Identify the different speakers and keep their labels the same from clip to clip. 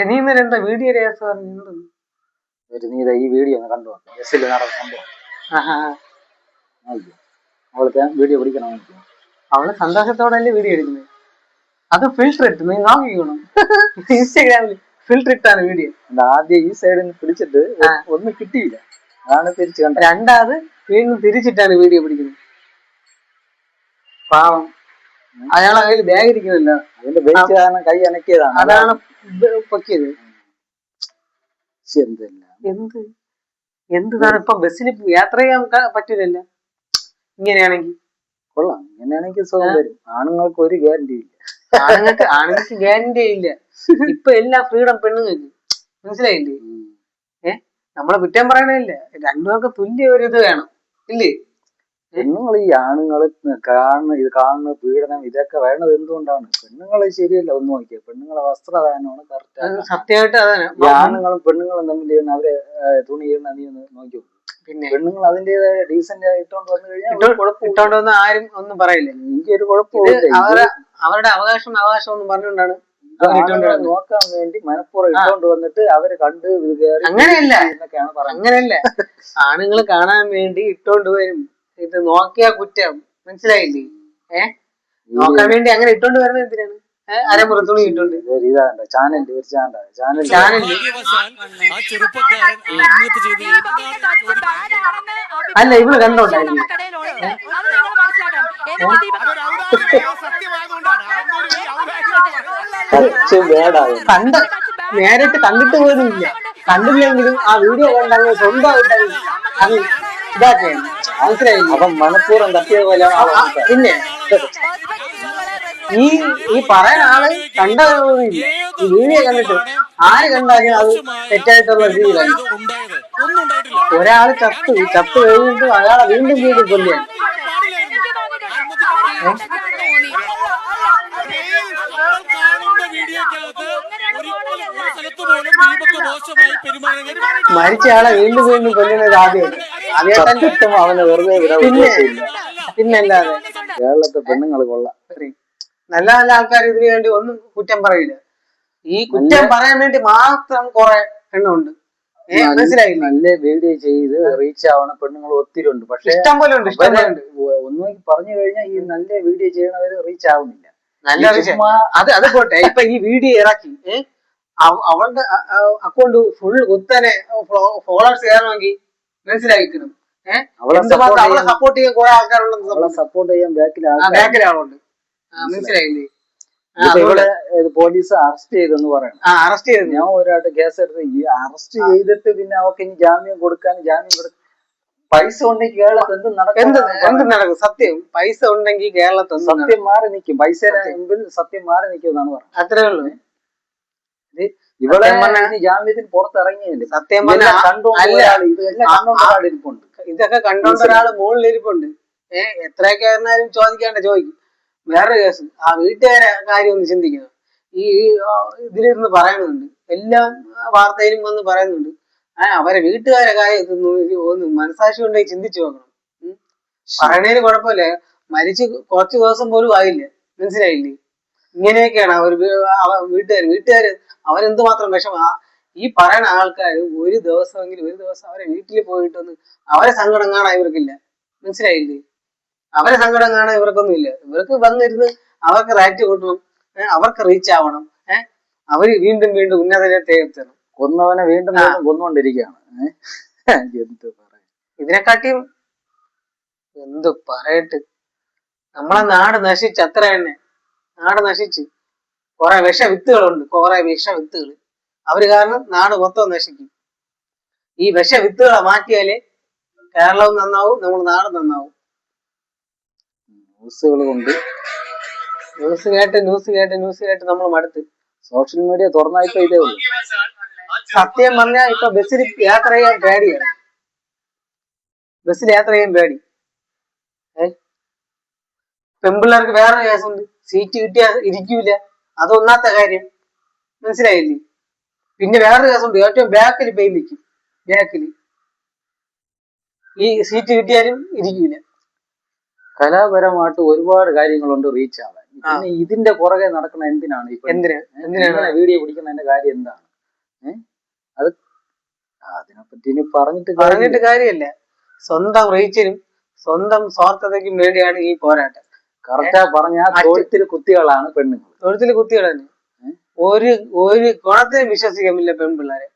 Speaker 1: നീ ഇന്നലെ എന്താ വീഡിയോ രസം
Speaker 2: നീ ഈ വീഡിയോ ഒന്ന് കണ്ടു ബസ്സിൽ നടന്ന സംഭവം. അവൾക്ക് വീഡിയോ പിടിക്കണം.
Speaker 1: അവള് സന്തോഷത്തോടല്ലേ വീഡിയോ എടുക്കുന്നത്. അത് ഫിൽറ്റർ ഇട്ട് നീ നോക്കിക്കണം. ഇൻസ്റ്റാഗ്രാമിൽ ഫിൽറ്റർ ഇട്ടാണ് വീഡിയോ.
Speaker 2: ആദ്യം ഈ സൈഡിൽ നിന്ന് പിടിച്ചിട്ട് ഒന്നും കിട്ടിയില്ല, അതാണ് തിരിച്ചു കണ്ടത്.
Speaker 1: രണ്ടാമത് വീണ്ടും തിരിച്ചിട്ടാണ് വീഡിയോ പിടിക്കുന്നത്. പാവം, അയാളെ കയ്യിൽ ബാഗ് ഇരിക്കുന്നില്ല,
Speaker 2: അതിന്റെ ബേസ് കാരണം കൈ അനക്കിയതാണ്,
Speaker 1: അതാണ് പൊക്കിയത്. എന്താണ് ഇപ്പൊ ബസ്സിൽ യാത്ര ചെയ്യാൻ പറ്റൂലല്ലോ ഇങ്ങനെയാണെങ്കിൽ.
Speaker 2: കൊള്ളാം, ഇങ്ങനെയാണെങ്കിൽ സുഖം വരും. ആണുങ്ങൾക്ക് ഒരു ഗ്യാരണ്ടി ഇല്ല.
Speaker 1: ആണുങ്ങൾക്ക് ഗ്യാരണ്ടി ഇല്ല. ഇപ്പൊ എല്ലാ ഫ്രീഡം പെണ്ണുങ്ങൾക്ക്, മനസ്സിലായില്ലേ? നമ്മളെ കുറ്റം പറയണില്ല, രണ്ടുപേർക്ക് തുല്യ ഒരു ഇത് വേണം, ഇല്ലേ?
Speaker 2: പെണ്ണുങ്ങൾ ഈ ആണുങ്ങൾ കാണുന്ന പീഡനം ഇതൊക്കെ വേണത് എന്തുകൊണ്ടാണ്? പെണ്ണുങ്ങൾ ശരിയല്ല, ഒന്ന് നോക്കിയാൽ പെണ്ണുങ്ങളെ വസ്ത്രധാരണമാണ് കറക്റ്റ്.
Speaker 1: സത്യമായിട്ട് അതാണ്.
Speaker 2: ആണുങ്ങളും പെണ്ണുങ്ങളും തമ്മിൽ ചെയ്യുന്ന അവരെ തുണി ചെയ്യുന്ന നീ ഒന്ന് നോക്കി. പിന്നെ പെണ്ണുങ്ങൾ അതിന്റേതായ ഡീസന്റ് ഇട്ടോണ്ട് വന്നു കഴിഞ്ഞാൽ
Speaker 1: ആരും ഒന്നും പറയില്ല.
Speaker 2: എനിക്കൊരു കുഴപ്പമില്ല.
Speaker 1: അവരുടെ അവകാശം ഒന്നും പറഞ്ഞുകൊണ്ടാണ്
Speaker 2: നോക്കാൻ വേണ്ടി മനപ്പുറം ഇട്ടോണ്ട് വന്നിട്ട് അവര് കണ്ട്
Speaker 1: അങ്ങനെയല്ല. ആണുങ്ങൾ കാണാൻ വേണ്ടി ഇട്ടോണ്ട് വരും. ഇത് നോക്കിയാ കുറ്റം, മനസ്സിലായില്ലേ? നോക്കാൻ വേണ്ടി അങ്ങനെ ഇട്ടോണ്ട് വരുന്നത് എന്തിനാണ്? അരമുറ തുണി ഇട്ടോണ്ട് അല്ല, ഇവള് കണ്ടോണ്ടായിരുന്നു. നേരിട്ട് കണ്ടിട്ട് പോലും ഇല്ല. കണ്ടില്ലെങ്കിലും ആ വീഡിയോ കണ്ടങ്ങ് സ്വന്തമായിട്ട് അത് ഇതാക്കുകയാണ്, മനസ്സിലായില്ല?
Speaker 2: അപ്പം മനഃപൂർവ്വം തട്ടിയ പോലെ.
Speaker 1: പിന്നെ ഈ പറയുന്ന ആള് കണ്ടതൊന്നുമില്ല. ഈ വീഡിയോ കണ്ടിട്ട് ആര് കണ്ടാലും അത് തെറ്റായിട്ടുള്ള രീതിയിലാണ്. ഒരാള് ചത്ത് കഴിഞ്ഞിട്ട് അയാളെ വീണ്ടും കൊല്ലുകയാണ്. മരിച്ചയാളെ വീണ്ടും കൊല്ലുന്നത് ആദ്യം
Speaker 2: അവനെ വെറുതെ
Speaker 1: പിന്നല്ലാതെ.
Speaker 2: കേരളത്തെ പെണ്ണുങ്ങൾ കൊള്ളാം.
Speaker 1: നല്ല നല്ല ആൾക്കാർ ഇതിനു വേണ്ടി ഒന്നും കുറ്റം പറയില്ല. ഈ കുറ്റം പറയാൻ വേണ്ടി മാത്രം കുറെ എണ്ണമുണ്ട്, മനസ്സിലായില്ല?
Speaker 2: നല്ല വീഡിയോ ചെയ്ത് റീച്ച് ആവണ പെണ്ണുങ്ങൾ ഒത്തിരി ഉണ്ട്. പക്ഷെ
Speaker 1: ഇഷ്ടം പോലെ ഉണ്ട്.
Speaker 2: ഒന്നും പറഞ്ഞു കഴിഞ്ഞാൽ ഈ നല്ല വീഡിയോ ചെയ്യണവര് റീച്ച് ആവുന്നില്ല.
Speaker 1: അത് പോട്ടെ. ഇപ്പൊ ഈ വീഡിയോ ഇറക്കി അവളുടെ അക്കൗണ്ട് ഫുൾ കുത്തനെ ഫോളോവേഴ്സ് കയറണമെങ്കിൽ മനസ്സിലാക്കണം. അവളെ സപ്പോർട്ട് ചെയ്യാൻ കുറെ ആൾക്കാരുണ്ടെന്ന്.
Speaker 2: സപ്പോർട്ട് ചെയ്യാൻ
Speaker 1: ബാക്കിൽ ആളുണ്ട്, മനസ്സിലായില്ലേ?
Speaker 2: പോലീസ് അറസ്റ്റ് ചെയ്തെന്ന് പറയണം.
Speaker 1: അറസ്റ്റ് ചെയ്ത്
Speaker 2: ഞാൻ ഒരാളുടെ കേസ് എടുത്ത് അറസ്റ്റ് ചെയ്തിട്ട് പിന്നെ അവർക്ക് ഇനി ജാമ്യം കൊടുക്കാൻ പൈസ ഉണ്ടെങ്കിൽ കേരളത്തിൽ
Speaker 1: എന്ത് നടക്കും? സത്യം, പൈസ ഉണ്ടെങ്കിൽ കേരളത്തിൽ
Speaker 2: സത്യം മാറി നിൽക്കും. പൈസ മുമ്പിൽ സത്യം മാറി നിൽക്കും എന്നാണ് പറഞ്ഞത്.
Speaker 1: അത്രേ ഉള്ളൂ.
Speaker 2: ഇവിടെ ജാമ്യത്തിന് പുറത്തിറങ്ങിയല്ലേ?
Speaker 1: സത്യം
Speaker 2: കണ്ടോണ്ടിരിപ്പുണ്ട്.
Speaker 1: ഇതൊക്കെ കണ്ടോണ്ട ഒരാള് മുകളിലിരിപ്പുണ്ട്. എത്രയൊക്കെ ആയിരുന്നാലും ചോദിക്കും. വേറെ കേസ്, ആ വീട്ടുകാരെ കാര്യം ഒന്ന് ചിന്തിക്കണം. ഈ ഇതിലിരുന്ന് പറയുന്നുണ്ട്, എല്ലാം വാർത്തയിലും വന്ന് പറയുന്നുണ്ട്. അവരെ വീട്ടുകാരെ കാര്യം ഒന്ന് മനസാക്ഷി കൊണ്ടെങ്കിൽ ചിന്തിച്ചു നോക്കണം. പറയണേന് കുഴപ്പമില്ല, മരിച്ച് കുറച്ച് ദിവസം പോലും ആയില്ല, മനസ്സിലായില്ലേ? ഇങ്ങനെയൊക്കെയാണ് അവർ വീട്ടുകാര് അവരെന്തുമാത്രം വിഷമ. ഈ പറയണ ആൾക്കാർ ഒരു ദിവസം അവരെ വീട്ടിൽ പോയിട്ടൊന്ന് അവരെ സങ്കടം കാണാൻ ഇവർക്കില്ല, മനസ്സിലായില്ലേ? അവരെ സങ്കടം കാണാൻ ഇവർക്കൊന്നും ഇല്ല. ഇവർക്ക് വന്നിരുന്ന് അവർക്ക് റൈറ്റ് കൂട്ടണം, അവർക്ക് റീച്ച് ആവണം, അവര് വീണ്ടും ഉന്നതരത്തെ എത്തണം.
Speaker 2: കൊന്നവനെ വീണ്ടും കൊന്നുകൊണ്ടിരിക്കുകയാണ്.
Speaker 1: ഇതിനെക്കാട്ടിയും എന്തു പറയട്ട്, നമ്മളെ നാട് നശിച്ച് അത്ര തന്നെ. നാട് നശിച്ച് കുറെ വിഷവിത്തുകളുണ്ട്, അവര് കാരണം നാട് മൊത്തം നശിക്കും. ഈ വിഷവിത്തുകളെ മാറ്റിയാലേ കേരളവും നന്നാവും, നമ്മുടെ നാട് നന്നാവും. ന്യൂസ് കേട്ട് നമ്മൾ മടുത്ത്.
Speaker 2: സോഷ്യൽ മീഡിയ തുറന്നായിപ്പോ ഇതേ ഉള്ളൂ.
Speaker 1: സത്യം പറഞ്ഞാൽ ഇപ്പൊ ബസ്സിൽ യാത്ര ചെയ്യാൻ പേടിയാണ്. പെൺപിള്ളേർക്ക് വേറെ കേസുണ്ട്, സീറ്റ് കിട്ടിയാൽ ഇരിക്കൂല, അതൊന്നാത്ത കാര്യം, മനസ്സിലായില്ലേ? പിന്നെ വേറൊരു കേസുണ്ട്, ഏറ്റവും ബാക്കിൽ പെയിൻ നിൽക്കും. ഈ സീറ്റ് കിട്ടിയാലും ഇരിക്കൂല.
Speaker 2: കലാപരമായിട്ട് ഒരുപാട് കാര്യങ്ങളുണ്ട് റീച്ച് ആവാൻ. പിന്നെ ഇതിന്റെ പുറകെ നടക്കുന്ന എന്തിനാണ്?
Speaker 1: എന്തിനാണ്
Speaker 2: വീഡിയോ പിടിക്കുന്നതിന്റെ കാര്യം എന്താണ്? അത് അതിനെപ്പറ്റി ഇനി പറഞ്ഞിട്ട്
Speaker 1: കാര്യമില്ല. സ്വന്തം റീച്ചിനും സ്വന്തം സ്വാർത്ഥതയ്ക്കും വേണ്ടിയാണ് ഈ പോരാട്ടം.
Speaker 2: കറക്റ്റാ പറഞ്ഞ തൊഴുത്തിൽ കുത്തികളാണ് പെണ്ണുങ്ങൾ.
Speaker 1: തൊഴുത്തിൽ കുത്തികൾ തന്നെ. ഒരു ഗുണത്തിനും വിശ്വസിക്കാൻ പറ്റില്ല പെൺപിള്ളേരെ.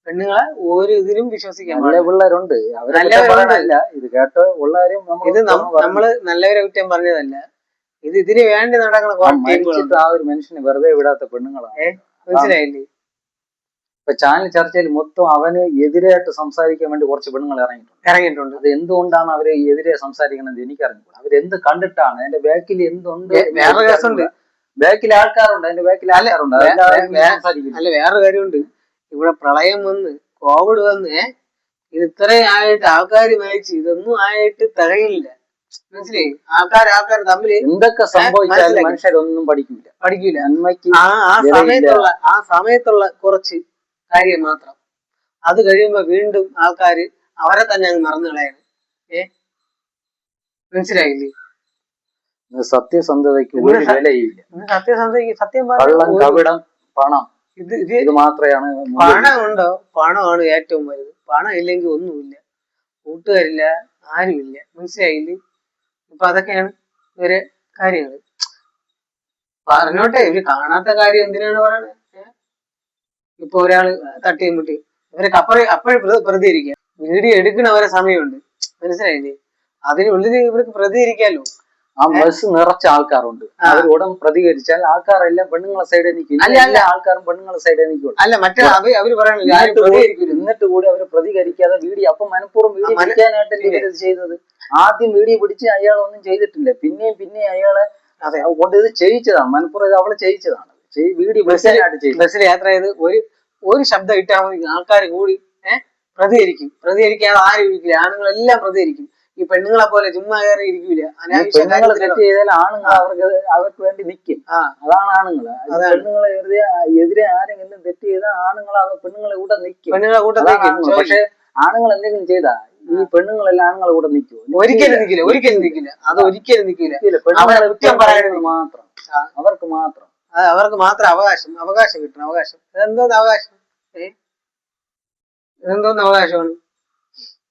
Speaker 1: പെണ്ണുങ്ങളെ ഒരു ഇതിലും വിശ്വസിക്കാൻ
Speaker 2: നല്ല പിള്ളേരുണ്ട്, അവരല്ല ഇത് കേട്ട് ഉള്ളവരും.
Speaker 1: ഇത് നമ്മള് നല്ലവരെ കുറ്റം പറഞ്ഞതല്ല, ഇത് ഇതിന് വേണ്ടി നടക്കുന്ന
Speaker 2: ആ ഒരു മനുഷ്യന് വെറുതെ വിടാത്ത പെണ്ണുങ്ങളാണ്.
Speaker 1: മനസ്സിലായില്ലേ?
Speaker 2: ഇപ്പൊ ചാനൽ ചർച്ചയിൽ മൊത്തം അവന് എതിരായിട്ട് സംസാരിക്കാൻ വേണ്ടി കുറച്ച് പെണ്ണുങ്ങൾ ഇറങ്ങിയിട്ടുണ്ട്. അത് എന്തുകൊണ്ടാണ് അവര് എതിരെ സംസാരിക്കണമെന്ന് എനിക്കറിഞ്ഞു. അവരെന്ത് കണ്ടിട്ടാണ്, അതിന്റെ ബാക്കിൽ എന്തുണ്ട്?
Speaker 1: വേറെ കേസുണ്ട്,
Speaker 2: ബാക്കിൽ ആൾക്കാരുണ്ട്, അതിന്റെ ബാക്കിൽ ആൾക്കാരുണ്ട്.
Speaker 1: അല്ല വേറെ കാര്യമുണ്ട്. ഇവിടെ പ്രളയം വന്ന് കോവിഡ് വന്ന് ഇത് ഇത്രയും ആയിട്ട് ആൾക്കാർ മരിച്ചു, ഇതൊന്നും ആയിട്ട് തികയില്ല. മനസ്സിലായി? ആൾക്കാർ തമ്മിൽ
Speaker 2: എന്തൊക്കെ സംഭവിച്ചാലും മനുഷ്യരൊന്നും പഠിക്കൂല. നന്മയ്ക്ക്
Speaker 1: ആ സമയത്തുള്ള കുറച്ച് കാര്യം മാത്രം. അത് കഴിയുമ്പോ വീണ്ടും ആൾക്കാര് അവരെ തന്നെ അങ്ങ് മറന്നു കളയാണ്. മനസ്സിലായില്ലേ?
Speaker 2: സത്യസന്ധതയ്ക്ക് ഒരു വിലയില്ല.
Speaker 1: സത്യം
Speaker 2: കവിടം, പണം, ഇത് മാത്രമാണ്.
Speaker 1: പണമുണ്ടോ? പണമാണ് ഏറ്റവും വലുത്. പണം ഇല്ലെങ്കിൽ ഒന്നുമില്ല, കൂട്ടുകാരില്ല, ആരുമില്ല. മനസ്സിലായില്ലേ? ഇപ്പൊ അതൊക്കെയാണ് ഇവരെ കാര്യങ്ങള്. പറഞ്ഞോട്ടെ, ഇവര് കാണാത്ത കാര്യം എന്തിനാണ് പറയണത്? ഇപ്പൊ ഒരാള് തട്ടിയും മുട്ടി ഇവരൊക്കെ അപ്പോഴും പ്രതികരിക്കുക. വീഡിയോ എടുക്കണവരെ സമയമുണ്ട്. മനസ്സിലായില്ലേ? അതിനുള്ളിൽ ഇവർക്ക് പ്രതികരിക്കാലോ.
Speaker 2: ആ ബസ് നിറച്ച ആൾക്കാരുണ്ട്, അവരോടും പ്രതികരിച്ചാൽ ആൾക്കാരെല്ലാം പെണ്ണുങ്ങളെ സൈഡിൽ നിൽക്കും. എല്ലാ ആൾക്കാരും പെണ്ണുങ്ങളെ സൈഡിൽ നിൽക്കും.
Speaker 1: അല്ല മറ്റേ അവര് പറയണില്ല,
Speaker 2: എന്നിട്ട് കൂടി അവര് പ്രതികരിക്കാതെ വീഡിയോ, അപ്പൊ മനഃപൂർവ്വം വീഡിയോ പിടിക്കാനായിട്ടല്ലേ ഇവരത് ചെയ്തത്. ആദ്യം വീഡിയോ പിടിച്ച് അയാൾ ഒന്നും ചെയ്തിട്ടില്ല, പിന്നെയും അയാളെ കൊണ്ട് ഇത് ചെയ്യിച്ചതാണ്. മനഃപൂർവ്വം ഇത് അവള് ചെയ്യിച്ചതാണ്. വീഡിയോ
Speaker 1: ബസ്സിൽ യാത്ര ചെയ്ത് ഒരു ശബ്ദം ഇട്ടാൽ മതി, ആൾക്കാർ കൂടി പ്രതികരിക്കാതെ ആരും ഇരിക്കില്ല. ആണുങ്ങളെല്ലാം പ്രതികരിക്കും. ഈ പെണ്ണുങ്ങളെ പോലെ ചുമ്മാ കയറി ഇരിക്കൂല.
Speaker 2: പെണ്ണുങ്ങൾ തെറ്റ് ചെയ്താൽ ആണുങ്ങൾ അവർക്ക് വേണ്ടി നിൽക്കും. അതാണ് ആണുങ്ങള്. പെണ്ണുങ്ങളെ എതിരെ ആരെങ്കിലും തെറ്റ് ചെയ്താൽ ആണുങ്ങൾ പെണ്ണുങ്ങളെ കൂടെ നിൽക്കും. പക്ഷെ ആണുങ്ങൾ എന്തെങ്കിലും ചെയ്താ ഈ പെണ്ണുങ്ങളെല്ലാം ആണുങ്ങളെ കൂടെ നിൽക്കുമോ?
Speaker 1: ഒരിക്കലും നിൽക്കില്ല. അത് ഒരിക്കലും നിൽക്കില്ല.
Speaker 2: മാത്രം
Speaker 1: അവർക്ക് മാത്രം അവകാശം കിട്ടണം. അവകാശം ഇതെന്തോന്ന് അവകാശം? ഇതെന്തോന്ന് അവകാശമാണ്?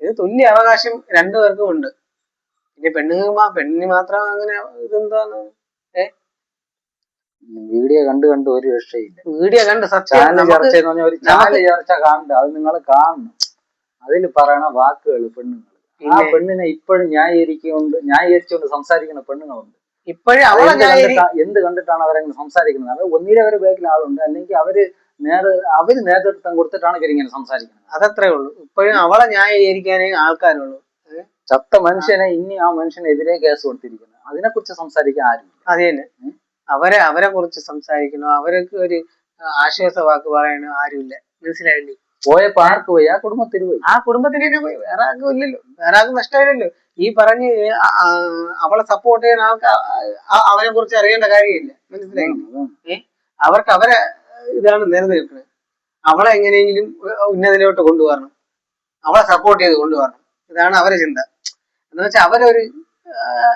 Speaker 1: ഇത് തുല്യ അവകാശം രണ്ടുപേർക്കും ഉണ്ട്. പിന്നെ പെണ്ണിന് മാത്രം അങ്ങനെ ഇതെന്താണ്?
Speaker 2: വീഡിയോ കണ്ട് ഒരു രക്ഷയില്ല.
Speaker 1: വീഡിയോ കണ്ട്
Speaker 2: ചർച്ച കാണണ്ട, അത് നിങ്ങൾ കാണണം. അതിൽ പറയണ വാക്കുകൾ പെണ്ണുങ്ങൾ, ആ പെണ്ണിനെ ഇപ്പോഴും ന്യായീകരിച്ചുകൊണ്ട് സംസാരിക്കുന്ന പെണ്ണുങ്ങളുണ്ട്.
Speaker 1: ഇപ്പോഴും
Speaker 2: എന്ത് കണ്ടിട്ടാണ് അവരങ്ങനെ സംസാരിക്കുന്നത്? അവർ ഒന്നിലെ അവരുടെ ബാക്കിൽ ആളുണ്ട്, അല്ലെങ്കിൽ അവര് നേതൃത്വം കൊടുത്തിട്ടാണ് ഇവരിങ്ങനെ സംസാരിക്കുന്നത്.
Speaker 1: അതത്രേ ഉള്ളൂ. ഇപ്പോഴും അവളെ ന്യായീകരിക്കാനേ ആൾക്കാരുള്ളൂ.
Speaker 2: ചത്ത മനുഷ്യനെ ഇനി ആ മനുഷ്യനെതിരെ കേസ് കൊടുത്തിരിക്കുന്നത്, അതിനെക്കുറിച്ച് സംസാരിക്കാൻ ആരും.
Speaker 1: അത് തന്നെ, അവരെ കുറിച്ച് സംസാരിക്കണോ, അവർക്ക് ഒരു ആശ്വാസ വാക്ക് പറയണോ ആരുമില്ല. മനസ്സിലായില്ലേ?
Speaker 2: പോയപ്പോ ആർക്ക് പോയി? ആ കുടുംബത്തിന് പോയി.
Speaker 1: ആ കുടുംബത്തിന് പോയി. വേറെ ആർക്കും ഇല്ലല്ലോ, വേറെ ആർക്കും നഷ്ടമില്ലല്ലോ. ഈ പറഞ്ഞ് അവളെ സപ്പോർട്ട് ചെയ്യുന്ന ആൾക്ക് അവനെ കുറിച്ച് അറിയേണ്ട കാര്യമില്ല. മനസ്സിലായില്ലേ? അവർക്ക് അവരെ ഇതാണ് നിലനിൽക്കുന്നത്. അവളെ എങ്ങനെയെങ്കിലും ഉന്നതിലോട്ട് കൊണ്ടുവരണം, അവളെ സപ്പോർട്ട് ചെയ്ത് കൊണ്ടുവരണം. ഇതാണ് അവരെ ചിന്ത. എന്ന് വെച്ചാൽ അവരൊരു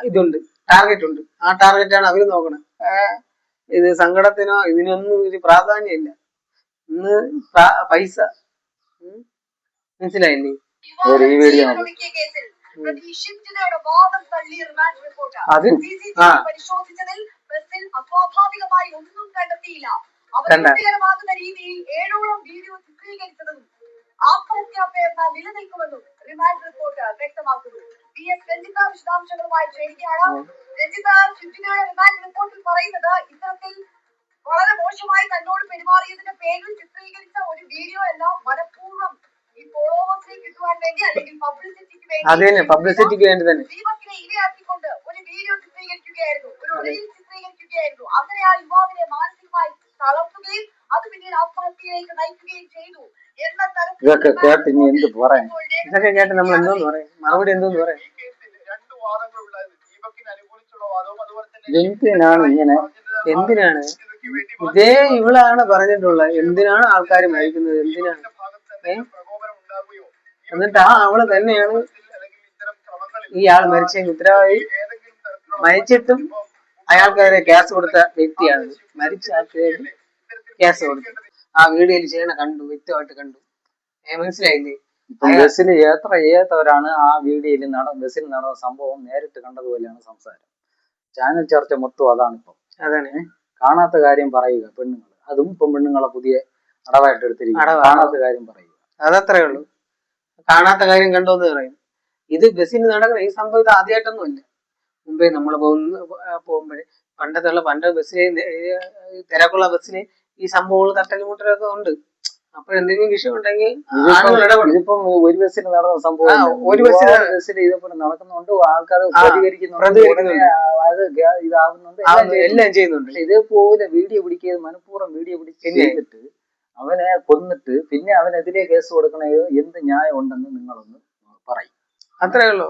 Speaker 1: ഇതുണ്ട്, ടാർഗറ്റ് ഉണ്ട്. ആ ടാർഗറ്റാണ് അവര് നോക്കണത്. ഇത് സങ്കടത്തിനോ ഇതിനൊന്നും ഒരു പ്രാധാന്യം ഇല്ല. ഇന്ന് പൈസ. മനസ്സിലായില്ലേ? അത്
Speaker 3: അപകടകരമാകുന്ന രീതിയിൽ 7ഓളം വീഡിയോ ചിത്രീകരിച്ചതും ആത്മഹത്യാപ്രേരണ നിലനിൽക്കുമെന്നും റിമാൻഡ് റിപ്പോർട്ട് വ്യക്തമാക്കുന്നു. PS രഞ്ജിത വിശദാംശങ്ങളുമായി ചേരുകയാണ്. രഞ്ജിത, ഷിജിയുടെ റിമാൻഡ് റിപ്പോർട്ടിൽ പറയുന്നത് ഇത്തരത്തിൽ വളരെ മോശമായി തന്നോട് പെരുമാറിയതിന്റെ പേരിൽ ചിത്രീകരിച്ച ഒരു വീഡിയോ അല്ല, മനഃപൂർവ്വം ഈ ഫോളോവേഴ്സിനെ കിട്ടുവാൻ വേണ്ടി അല്ലെങ്കിൽ
Speaker 1: പബ്ലിസിറ്റിക്ക് വേണ്ടി തന്നെ
Speaker 3: ദീപക്കിനെ ഇരയാക്കിക്കൊണ്ട് ഒരു വീഡിയോ ചിത്രീകരിക്കുകയായിരുന്നു, ഒരു റീൽ ചിത്രീകരിക്കുകയായിരുന്നു. അങ്ങനെ ആ യുവാവിനെ മാനസികമായി തളർത്തുകയും അത് പിന്നീട് ആത്മഹത്യയിലേക്ക് നയിക്കുകയും ചെയ്തു എന്ന തരത്തിൽ
Speaker 2: ഇതൊക്കെ കേട്ട്
Speaker 1: നമ്മൾ എന്തോന്ന് പറയും? മറുപടി എന്തോന്ന് പറയാം? എന്തിനാണ് ഇതേ ഇവളാണ് പറഞ്ഞിട്ടുള്ളത്? എന്തിനാണ് ആൾക്കാർ മരിക്കുന്നത്? എന്തിനാണ്? എന്നിട്ട് അവള് തന്നെയാണ് ഈ ആൾ മരിച്ചതിന് ഉത്തരവാദി. മരിച്ചിട്ടും അയാൾക്കെതിരെ കേസ് കൊടുത്ത വ്യക്തിയാണ്. മരിച്ച ആൾക്കെതിരെ കേസ് കൊടുത്തത്. ആ വീഡിയോയിൽ ചെയ്യണ കണ്ടു, വ്യക്തമായിട്ട് കണ്ടു. മനസ്സിലായില്ലേ?
Speaker 2: ബസ്സിൽ ഏത്തവരാണ് ആ വീഡിയോയിൽ ബസ്സിൽ നടന്ന സംഭവം നേരിട്ട് കണ്ടതുപോലെയാണ് സംസാരം. ചാനൽ ചർച്ച മൊത്തം അതാണ്. ഇപ്പം
Speaker 1: അതാണ്
Speaker 2: കാണാത്ത കാര്യം പറയുക പെണ്ണുങ്ങൾ, അതും ഇപ്പം പെണ്ണുങ്ങളെ പുതിയ അടവായിട്ട് എടുത്തിരിക്കും. കാണാത്ത കാര്യം പറയുക,
Speaker 1: അതത്രേ ഉള്ളൂ. കാണാത്ത കാര്യം കണ്ടോന്ന് പറയും. ഇത് ബസ്സിൽ നടക്കുന്ന ഈ സംഭവം ഇത് ആദ്യമായിട്ടൊന്നും അല്ല. മുമ്പേ നമ്മൾ പോകുമ്പോഴേ പണ്ട് ബസ്സില് തിരക്കുള്ള ബസ്സിന് ഈ സംഭവങ്ങൾ തട്ടലും മുട്ടലൊക്കെ ഉണ്ട്. അപ്പൊ എന്തെങ്കിലും വിഷയം ഉണ്ടെങ്കിൽ
Speaker 2: ഇതിപ്പം ഒരു ബസ്സിൽ നടന്ന സംഭവം
Speaker 1: ഒരു
Speaker 2: ബസ്സിൽ ഇതേപോലെ നടക്കുന്നുണ്ട്, ആൾക്കാർ പ്രതികരിക്കുന്നുണ്ട്, അത് ഇതാവുന്നുണ്ട്,
Speaker 1: എല്ലാം ചെയ്യുന്നുണ്ട്.
Speaker 2: ഇതേപോലെ വീഡിയോ പിടിക്കുക, മനഃപൂർവ്വം വീഡിയോ പിടിച്ച് ചെയ്തിട്ട് അവനെ കൊന്നിട്ട് പിന്നെ അവനെതിരെ കേസ് കൊടുക്കണ എന്ത് ന്യായം ഉണ്ടെന്ന് നിങ്ങളൊന്ന് പറയും.
Speaker 1: അത്രേ ഉള്ളൂ.